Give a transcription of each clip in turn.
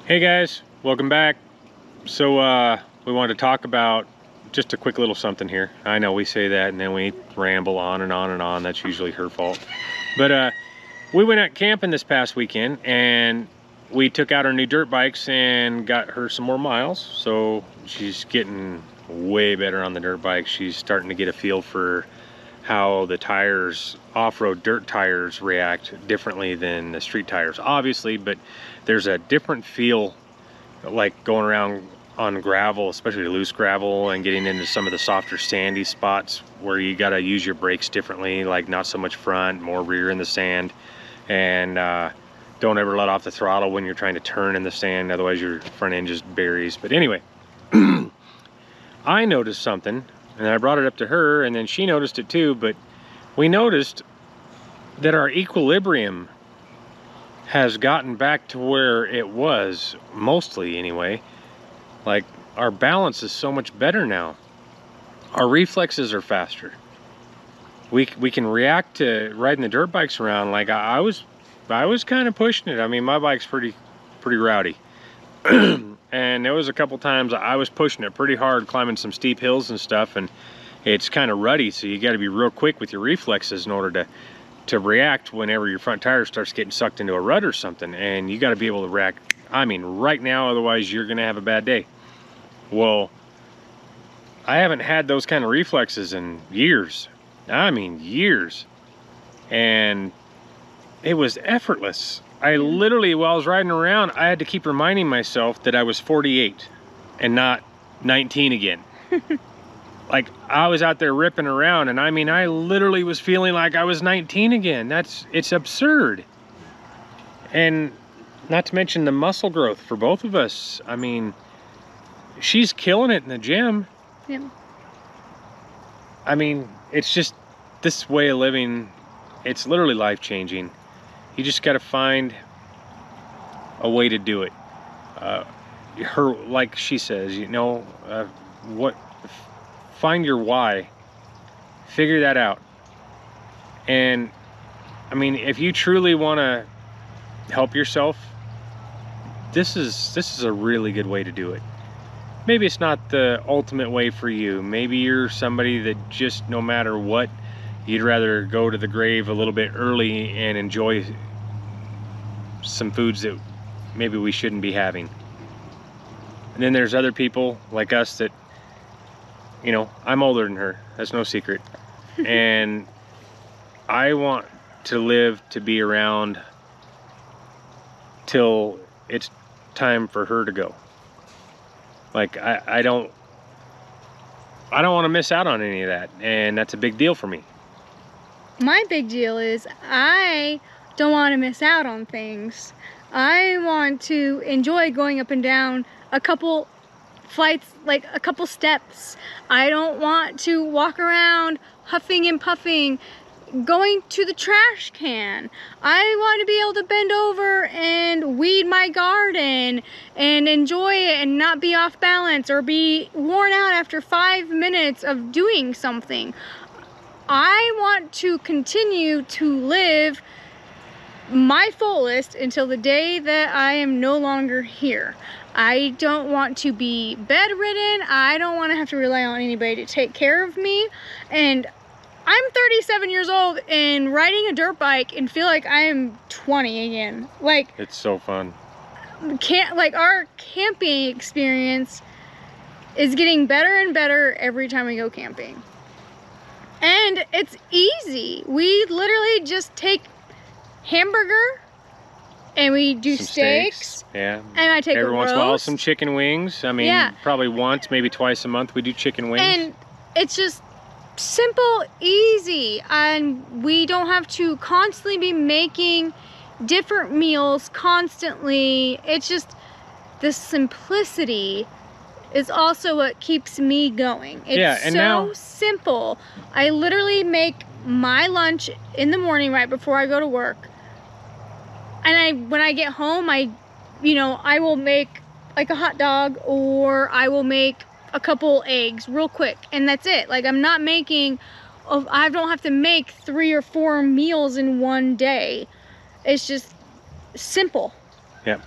Hey guys, welcome back. So we wanted to talk about just a quick little something here. I know we say that and then we ramble on and on and on. That's usually her fault. But we went out camping this past weekend and we took out our new dirt bikes and got her some more miles. So she's getting way better on the dirt bike. She's starting to get a feel for how the tires, off-road dirt tires, react differently than the street tires, obviously, but there's a different feel like going around on gravel, especially loose gravel, and getting into some of the softer sandy spots where you got to use your brakes differently, like not so much front, more rear in the sand, and don't ever let off the throttle when you're trying to turn in the sand, otherwise your front end just buries. But anyway, I noticed something and I brought it up to her and then she noticed it too, but we noticed that our equilibrium has gotten back to where it was, mostly anyway. Like, our balance is so much better now. Our reflexes are faster. We can react to riding the dirt bikes around. Like I was kind of pushing it. I mean, my bike's pretty rowdy. And there was a couple times I was pushing it pretty hard, climbing some steep hills and stuff, and it's kind of ruddy, so you got to be real quick with your reflexes in order to react whenever your front tire starts getting sucked into a rut or something. And you got to be able to react, I mean, right now, otherwise you're gonna have a bad day. Well, I haven't had those kind of reflexes in years. I mean, years. And it was effortless. I literally, while I was riding around, I had to keep reminding myself that I was 48 and not 19 again. Like, I was out there ripping around, and I mean, I literally was feeling like I was 19 again. It's absurd. And not to mention the muscle growth for both of us. I mean, she's killing it in the gym. Yep. I mean, it's just this way of living. It's literally life-changing. You just got to find a way to do it. Her, like she says, you know, find your why, figure that out. And I mean, if you truly want to help yourself, this is a really good way to do it. Maybe it's not the ultimate way for you. Maybe you're somebody that just, no matter what, you'd rather go to the grave a little bit early and enjoy some foods that maybe we shouldn't be having. And then there's other people like us that, you know, I'm older than her, that's no secret. And I want to live to be around till it's time for her to go. Like, I don't want to miss out on any of that, and that's a big deal for me. My big deal is I don't want to miss out on things. I want to enjoy going up and down a couple flights, like a couple steps. I don't want to walk around huffing and puffing, going to the trash can. I want to be able to bend over and weed my garden and enjoy it and not be off balance or be worn out after 5 minutes of doing something. I want to continue to live my fullest until the day that I am no longer here. I don't want to be bedridden. I don't want to have to rely on anybody to take care of me. And I'm 37 years old and riding a dirt bike and feel like I am 20 again. Like, it's so fun. Our camping experience is getting better and better every time we go camping. And it's easy. We literally just take hamburger and we do some steaks. Yeah. And I take every a once in a while roast. some chicken wings. I mean, yeah. Probably once, maybe twice a month we do chicken wings. And it's just simple, easy, and we don't have to constantly be making different meals constantly. It's just the simplicity is also what keeps me going. It's so simple. I literally make my lunch in the morning right before I go to work. And when I get home, I will make like a hot dog, or I will make a couple eggs real quick, and that's it. Like, I'm not making, I don't have to make 3 or 4 meals in one day. It's just simple. Yeah.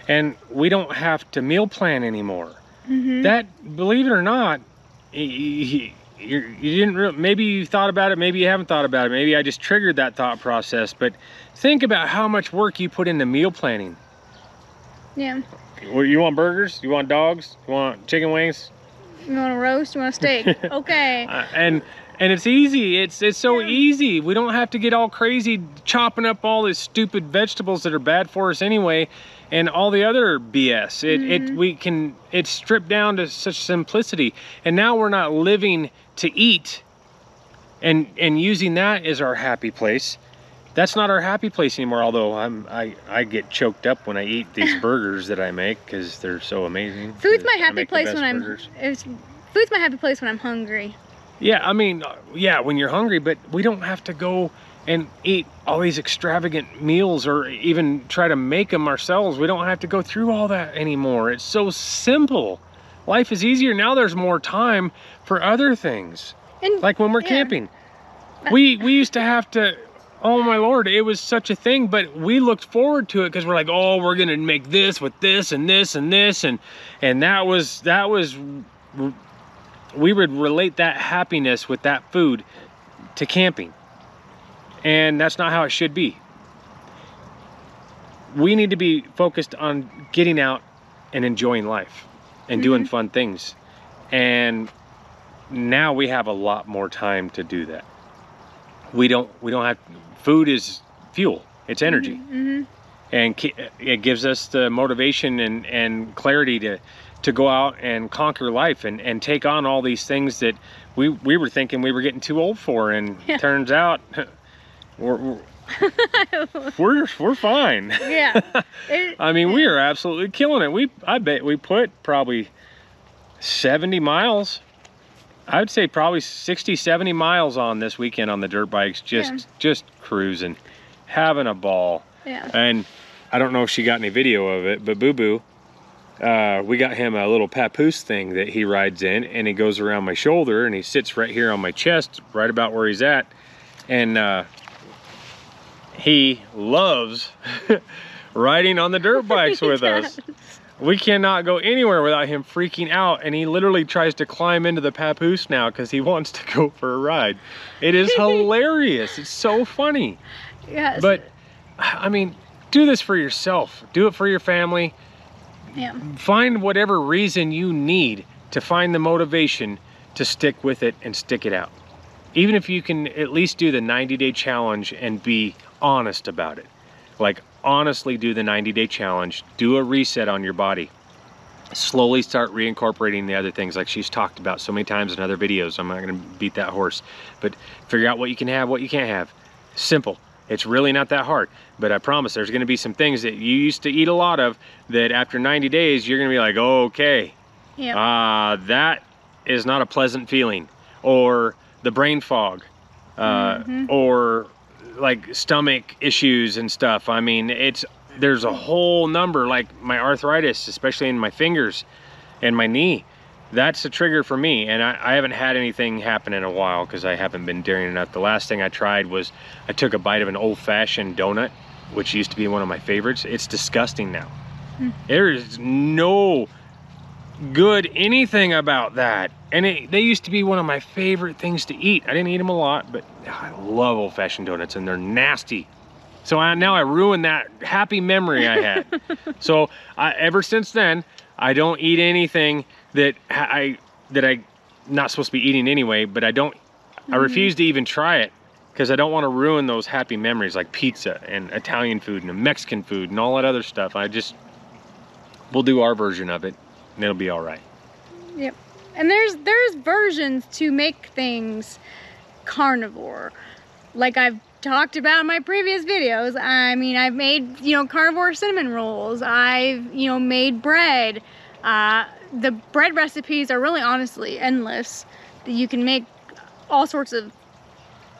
And we don't have to meal plan anymore. Mm-hmm. That, believe it or not, you didn't really, maybe you thought about it, maybe you haven't thought about it, maybe I just triggered that thought process, but think about how much work you put into meal planning. Yeah. Well, you want burgers? You want dogs? You want chicken wings? You want a roast? You want a steak? Okay. And it's easy. It's so easy. We don't have to get all crazy chopping up all these stupid vegetables that are bad for us anyway, and all the other BS. It's stripped down to such simplicity. And now we're not living to eat and using that as our happy place. That's not our happy place anymore, although I get choked up when I eat these burgers that I make because they're so amazing. Food's my happy place when food's my happy place when I'm hungry. Yeah, I mean, yeah, when you're hungry, but we don't have to go and eat all these extravagant meals or even try to make them ourselves. We don't have to go through all that anymore. It's so simple. Life is easier. Now there's more time for other things. And, like when we're camping. We used to have to, oh my Lord, it was such a thing, but we looked forward to it because we're like, oh, we're gonna make this with this and this and this, and that was we would relate that happiness with that food to camping. And that's not how it should be. We need to be focused on getting out and enjoying life and doing fun things. And now we have a lot more time to do that. We don't have, food is fuel, it's energy. And it gives us the motivation and clarity to go out and conquer life and take on all these things that we were thinking we were getting too old for, and turns out we're fine. Yeah. I mean, we are absolutely killing it. I bet we put probably 70 miles. I would say probably 60, 70 miles on this weekend on the dirt bikes, just cruising, having a ball. Yeah. And I don't know if she got any video of it, but Boo Boo, we got him a little papoose thing that he rides in, and he goes around my shoulder and he sits right here on my chest, right about where he's at. And he loves riding on the dirt bikes with us. We cannot go anywhere without him freaking out, and he literally tries to climb into the papoose now because he wants to go for a ride. It is hilarious. It's so funny. Yes. But I mean, do this for yourself. Do it for your family. Yeah. Find whatever reason you need to find the motivation to stick with it and stick it out. Even if you can at least do the 90-day challenge and be honest about it. Like, honestly do the 90-day challenge. Do a reset on your body. Slowly start reincorporating the other things like she's talked about so many times in other videos. I'm not going to beat that horse. But figure out what you can have, what you can't have. Simple. It's really not that hard. But I promise there's going to be some things that you used to eat a lot of that after 90 days you're going to be like, oh, okay. Yeah. That is not a pleasant feeling. Or the brain fog. Or like stomach issues and stuff. I mean, there's a whole number, like my arthritis, especially in my fingers and my knee. That's a trigger for me, and I haven't had anything happen in a while because I haven't been daring enough. The last thing I tried was I took a bite of an old-fashioned donut, which used to be one of my favorites. It's disgusting now. There is no good anything about that, and they used to be one of my favorite things to eat. I didn't eat them a lot, but I love old-fashioned donuts, and they're nasty. So now I ruined that happy memory I had. So ever since then, I don't eat anything that I'm not supposed to be eating anyway, but I refuse to even try it because I don't want to ruin those happy memories like pizza and Italian food and Mexican food and all that other stuff. We'll do our version of it and it'll be all right. Yep. And there's versions to make things carnivore. Like I've talked about in my previous videos. I mean, I've made, carnivore cinnamon rolls. I've, made bread. The bread recipes are really honestly endless. You can make all sorts of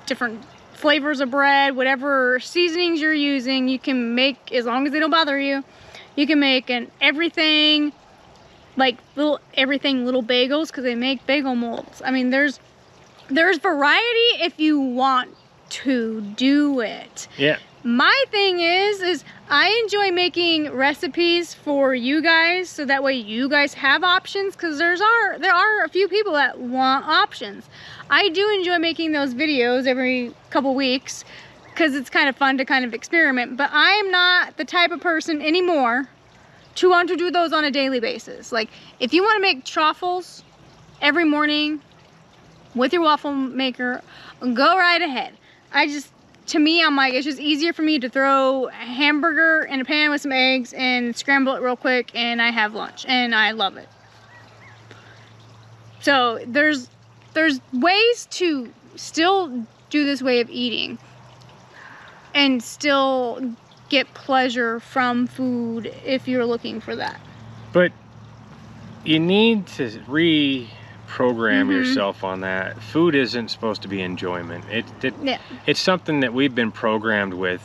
different flavors of bread, whatever seasonings you're using, you can make, as long as they don't bother you. You can make everything, like little bagels, because they make bagel molds. I mean, there's variety if you want to do it. Yeah. My thing is I enjoy making recipes for you guys, so that way you guys have options, because there are a few people that want options. I do enjoy making those videos every couple weeks because it's kind of fun to kind of experiment, but I am not the type of person anymore to want to do those on a daily basis. Like, if you want to make truffles every morning with your waffle maker, go right ahead. To me, I'm like, it's just easier for me to throw a hamburger in a pan with some eggs and scramble it real quick, and I have lunch, and I love it. So there's ways to still do this way of eating and still get pleasure from food if you're looking for that. But you need to reprogram yourself on that. Food isn't supposed to be enjoyment. It's something that we've been programmed with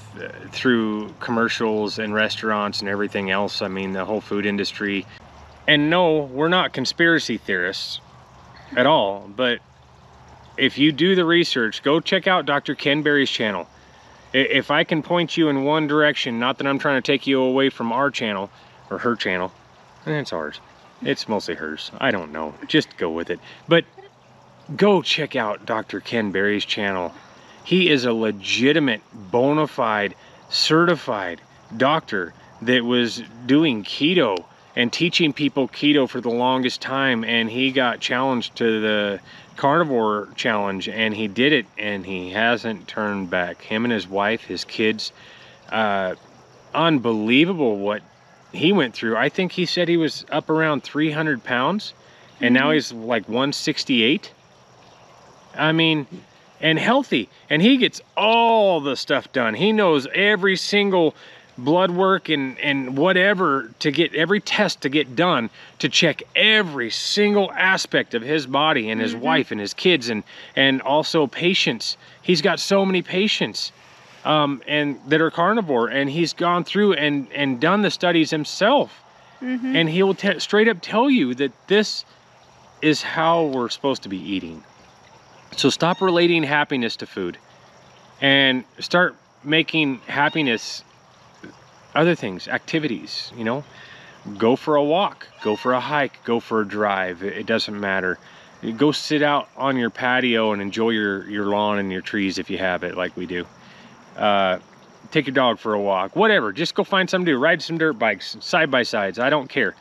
through commercials and restaurants and everything else. I mean, the whole food industry. And no, we're not conspiracy theorists at all, but if you do the research, go check out Dr. Ken Berry's channel. If I can point you in one direction, not that I'm trying to take you away from our channel, or her channel, it's ours. It's mostly hers. I don't know. Just go with it. But go check out Dr. Ken Berry's channel. He is a legitimate, bona fide, certified doctor that was doing keto and teaching people keto for the longest time, and he got challenged to the Carnivore Challenge, and he did it, and he hasn't turned back. Him and his wife, his kids, unbelievable what he went through. I think he said he was up around 300 pounds, and now he's like 168. I mean, and healthy, and he gets all the stuff done. He knows every single blood work and whatever to get, every test to get done to check every single aspect of his body and his wife and his kids and also patients. He's got so many patients and that are carnivore, and he's gone through and done the studies himself, and he will straight up tell you that this is how we're supposed to be eating. So stop relating happiness to food and start making happiness other things, activities. You know, go for a walk, go for a hike, go for a drive. It doesn't matter. Go sit out on your patio and enjoy your lawn and your trees if you have it, like we do. Take your dog for a walk, whatever. Just go find something to do. Ride some dirt bikes, side by sides. I don't care.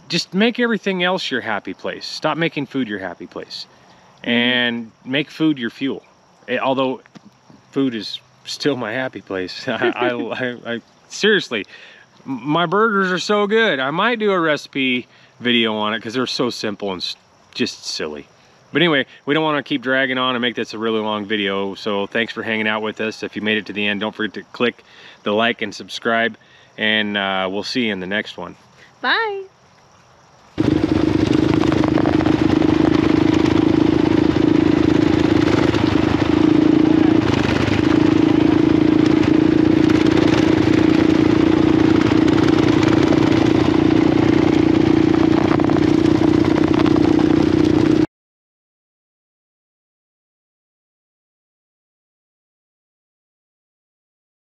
Just make everything else your happy place. Stop making food your happy place, and make food your fuel. Although food is still my happy place. I seriously, my burgers are so good. I might do a recipe video on it because they're so simple and just silly. But anyway, we don't want to keep dragging on and make this a really long video. So thanks for hanging out with us. If you made it to the end, don't forget to click the like and subscribe, and we'll see you in the next one. Bye.